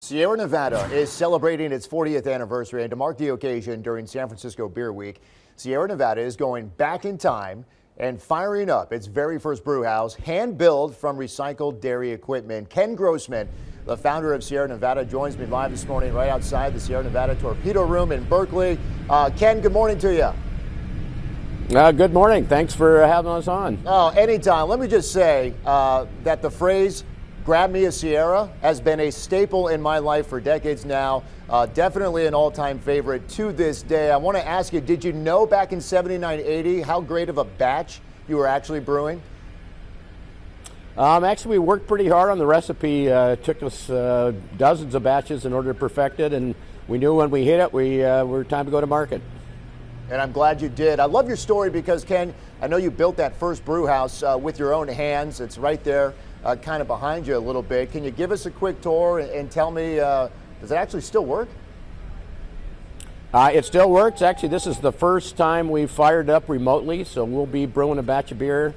Sierra Nevada is celebrating its 40th anniversary, and to mark the occasion during San Francisco Beer Week, Sierra Nevada is going back in time and firing up its very first brew house, hand-built from recycled dairy equipment. Ken Grossman, the founder of Sierra Nevada, joins me live this morning right outside the Sierra Nevada Torpedo Room in Berkeley. Ken, good morning to you. Good morning. Thanks for having us on. Oh, anytime. Let me just say that the phrase "grab me a Sierra" has been a staple in my life for decades now. Definitely an all-time favorite to this day. I want to ask you, did you know back in 79, 80 how great of a batch you were actually brewing? Actually, we worked pretty hard on the recipe. It took us dozens of batches in order to perfect it, and we knew when we hit it, we were time to go to market. And I'm glad you did. I love your story because, Ken, I know you built that first brew house with your own hands. It's right there kind of behind you a little bit. Can you give us a quick tour and tell me, does it actually still work? It still works. Actually, this is the first time we've fired up remotely, so we'll be brewing a batch of beer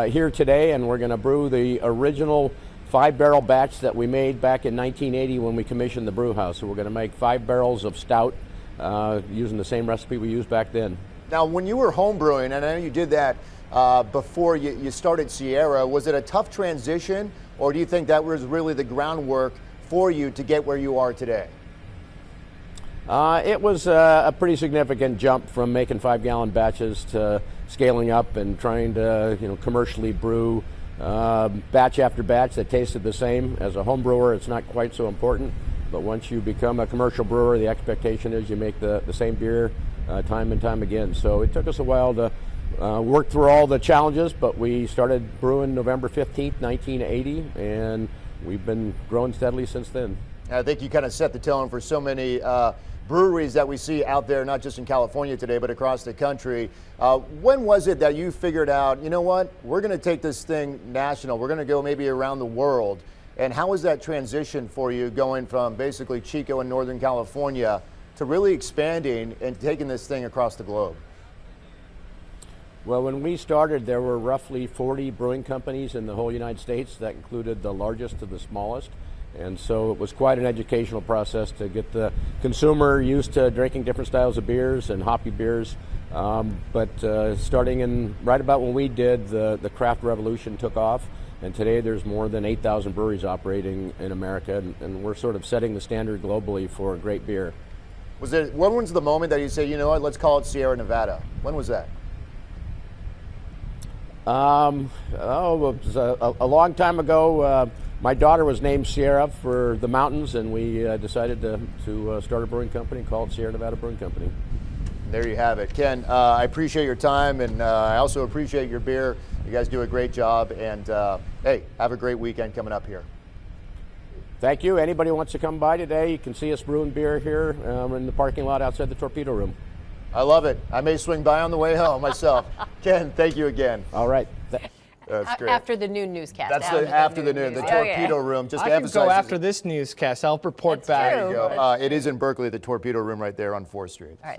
here today, and we're going to brew the original 5-barrel batch that we made back in 1980 when we commissioned the brew house. So we're going to make 5 barrels of stout using the same recipe we used back then. Now, when you were home brewing, and I know you did that before you started Sierra, was it a tough transition, or do you think that was really the groundwork for you to get where you are today? It was a pretty significant jump from making 5-gallon batches to scaling up and trying to, commercially brew batch after batch that tasted the same. As a home brewer, it's not quite so important, but once you become a commercial brewer, the expectation is you make the same beer time and time again. So it took us a while to work through all the challenges, but we started brewing November 15th, 1980, and we've been growing steadily since then. I think you kind of set the tone for so many breweries that we see out there, not just in California today, but across the country. When was it that you figured out, you know what, we're going to take this thing national, we're going to go maybe around the world? And how was that transition for you, going from basically Chico in Northern California to really expanding and taking this thing across the globe? Well, when we started, there were roughly 40 brewing companies in the whole United States. That included the largest to the smallest. And so it was quite an educational process to get the consumer used to drinking different styles of beers and hoppy beers. But starting in right about when we did, the craft revolution took off. And today there's more than 8,000 breweries operating in America, and we're sort of setting the standard globally for great beer. When was the moment that you say, you know what, let's call it Sierra Nevada? When was that? It was a long time ago. My daughter was named Sierra for the mountains, and we decided to start a brewing company called Sierra Nevada Brewing Company. There you have it. Ken, I appreciate your time, and I also appreciate your beer. You guys do a great job, and hey, have a great weekend coming up here. Thank you. Anybody who wants to come by today, you can see us brewing beer here in the parking lot outside the Torpedo Room. I love it. I may swing by on the way home myself. Ken, thank you again. All right. That's great. After the noon newscast. That's after the noon, the Torpedo Room. Just to emphasize. I can go after this newscast. I'll report back. There you go. It is in Berkeley, the Torpedo Room right there on 4th Street. All right. So.